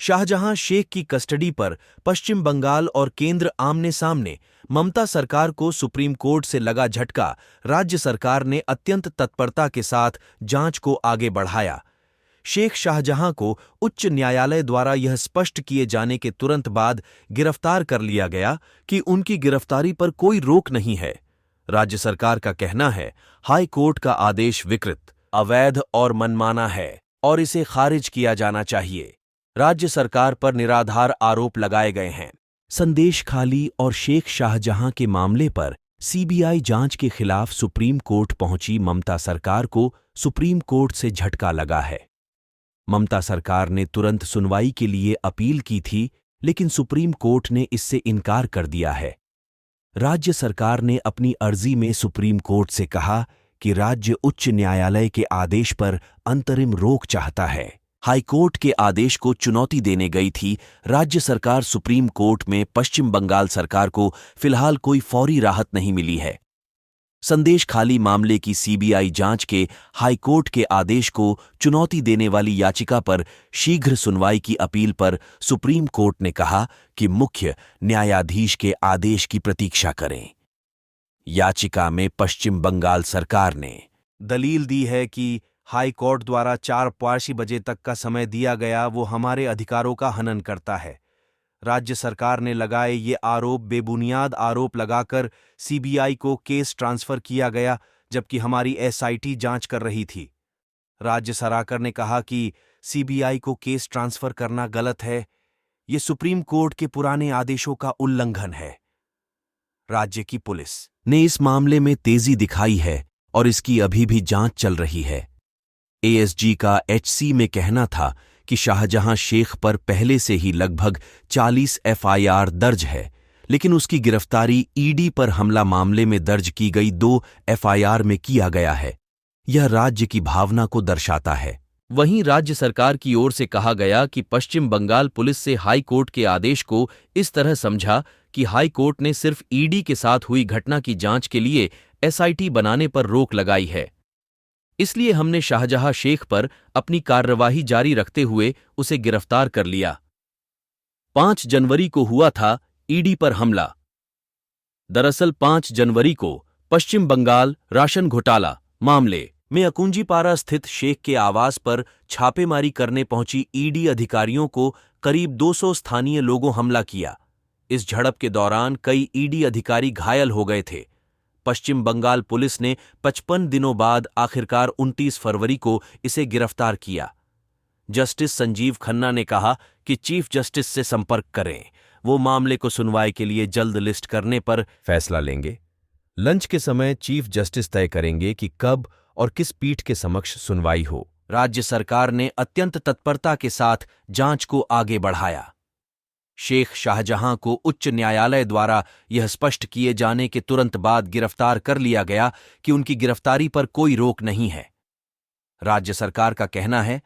शाहजहां शेख की कस्टडी पर पश्चिम बंगाल और केंद्र आमने सामने। ममता सरकार को सुप्रीम कोर्ट से लगा झटका। राज्य सरकार ने अत्यंत तत्परता के साथ जांच को आगे बढ़ाया। शेख शाहजहां को उच्च न्यायालय द्वारा यह स्पष्ट किए जाने के तुरंत बाद गिरफ्तार कर लिया गया कि उनकी गिरफ्तारी पर कोई रोक नहीं है। राज्य सरकार का कहना है, हाई कोर्ट का आदेश विकृत, अवैध और मनमाना है और इसे खारिज किया जाना चाहिए। राज्य सरकार पर निराधार आरोप लगाए गए हैं। संदेश खाली और शेख शाहजहां के मामले पर सीबीआई जांच के खिलाफ सुप्रीम कोर्ट पहुंची ममता सरकार को सुप्रीम कोर्ट से झटका लगा है। ममता सरकार ने तुरंत सुनवाई के लिए अपील की थी, लेकिन सुप्रीम कोर्ट ने इससे इनकार कर दिया है। राज्य सरकार ने अपनी अर्जी में सुप्रीम कोर्ट से कहा कि राज्य उच्च न्यायालय के आदेश पर अंतरिम रोक चाहता है। हाईकोर्ट के आदेश को चुनौती देने गई थी राज्य सरकार सुप्रीम कोर्ट में। पश्चिम बंगाल सरकार को फिलहाल कोई फौरी राहत नहीं मिली है। संदेश खाली मामले की सीबीआई जांच के हाईकोर्ट के आदेश को चुनौती देने वाली याचिका पर शीघ्र सुनवाई की अपील पर सुप्रीम कोर्ट ने कहा कि मुख्य न्यायाधीश के आदेश की प्रतीक्षा करें। याचिका में पश्चिम बंगाल सरकार ने दलील दी है कि हाई कोर्ट द्वारा 4 बजे तक का समय दिया गया वो हमारे अधिकारों का हनन करता है। राज्य सरकार ने लगाए ये आरोप बेबुनियाद आरोप लगाकर सीबीआई को केस ट्रांसफर किया गया, जबकि हमारी एसआईटी जांच कर रही थी। राज्य सरकार ने कहा कि सीबीआई को केस ट्रांसफर करना गलत है, ये सुप्रीम कोर्ट के पुराने आदेशों का उल्लंघन है। राज्य की पुलिस ने इस मामले में तेजी दिखाई है और इसकी अभी भी जांच चल रही है। एएसजी का एचसी में कहना था कि शाहजहां शेख पर पहले से ही लगभग 40 एफआईआर दर्ज है, लेकिन उसकी गिरफ्तारी ईडी पर हमला मामले में दर्ज की गई 2 एफआईआर में किया गया है। यह राज्य की भावना को दर्शाता है। वहीं राज्य सरकार की ओर से कहा गया कि पश्चिम बंगाल पुलिस से हाई कोर्ट के आदेश को इस तरह समझा कि हाई कोर्ट ने सिर्फ ईडी के साथ हुई घटना की जांच के लिए एसआईटी बनाने पर रोक लगाई है, इसलिए हमने शाहजहां शेख पर अपनी कार्यवाही जारी रखते हुए उसे गिरफ्तार कर लिया। 5 जनवरी को हुआ था ईडी पर हमला। दरअसल 5 जनवरी को पश्चिम बंगाल राशन घोटाला मामले में अकुंजीपारा स्थित शेख के आवास पर छापेमारी करने पहुंची ईडी अधिकारियों को करीब 200 स्थानीय लोगों हमला किया। इस झड़प के दौरान कई ईडी अधिकारी घायल हो गए थे। पश्चिम बंगाल पुलिस ने 55 दिनों बाद आखिरकार 29 फरवरी को इसे गिरफ्तार किया। जस्टिस संजीव खन्ना ने कहा कि चीफ जस्टिस से संपर्क करें, वो मामले को सुनवाई के लिए जल्द लिस्ट करने पर फैसला लेंगे। लंच के समय चीफ जस्टिस तय करेंगे कि कब और किस पीठ के समक्ष सुनवाई हो। राज्य सरकार ने अत्यंत तत्परता के साथ जांच को आगे बढ़ाया। शेख शाहजहां को उच्च न्यायालय द्वारा यह स्पष्ट किए जाने के तुरंत बाद गिरफ्तार कर लिया गया कि उनकी गिरफ्तारी पर कोई रोक नहीं है। राज्य सरकार का कहना है,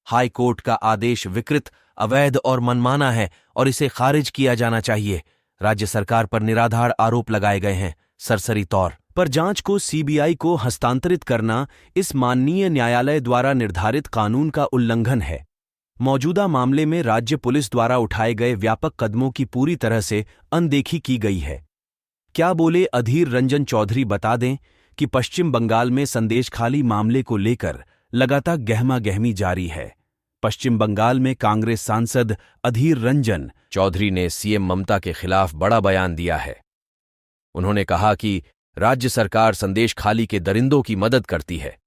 हाई कोर्ट का आदेश विकृत, अवैध और मनमाना है और इसे खारिज किया जाना चाहिए। राज्य सरकार पर निराधार आरोप लगाए गए हैं। सरसरी तौर पर जांच को सीबीआई को हस्तांतरित करना इस माननीय न्यायालय द्वारा निर्धारित कानून का उल्लंघन है। मौजूदा मामले में राज्य पुलिस द्वारा उठाए गए व्यापक कदमों की पूरी तरह से अनदेखी की गई है। क्या बोले अधीर रंजन चौधरी बता दें कि पश्चिम बंगाल में संदेश खाली मामले को लेकर लगातार गहमागहमी जारी है। पश्चिम बंगाल में कांग्रेस सांसद अधीर रंजन चौधरी ने सीएम ममता के खिलाफ बड़ा बयान दिया है। उन्होंने कहा कि राज्य सरकार संदेश खाली के दरिंदों की मदद करती है।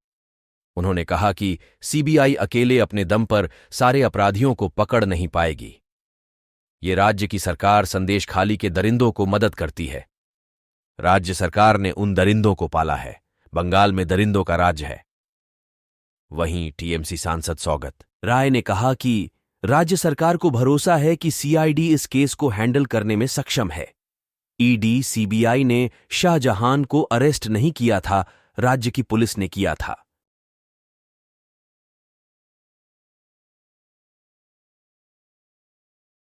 उन्होंने कहा कि सीबीआई अकेले अपने दम पर सारे अपराधियों को पकड़ नहीं पाएगी। ये राज्य की सरकार संदेश खाली के दरिंदों को मदद करती है। राज्य सरकार ने उन दरिंदों को पाला है। बंगाल में दरिंदों का राज्य है। वहीं टीएमसी सांसद सौगत राय ने कहा कि राज्य सरकार को भरोसा है कि सीआईडी इस केस को हैंडल करने में सक्षम है। ईडी सीबीआई ने शाहजहां को अरेस्ट नहीं किया था, राज्य की पुलिस ने किया था।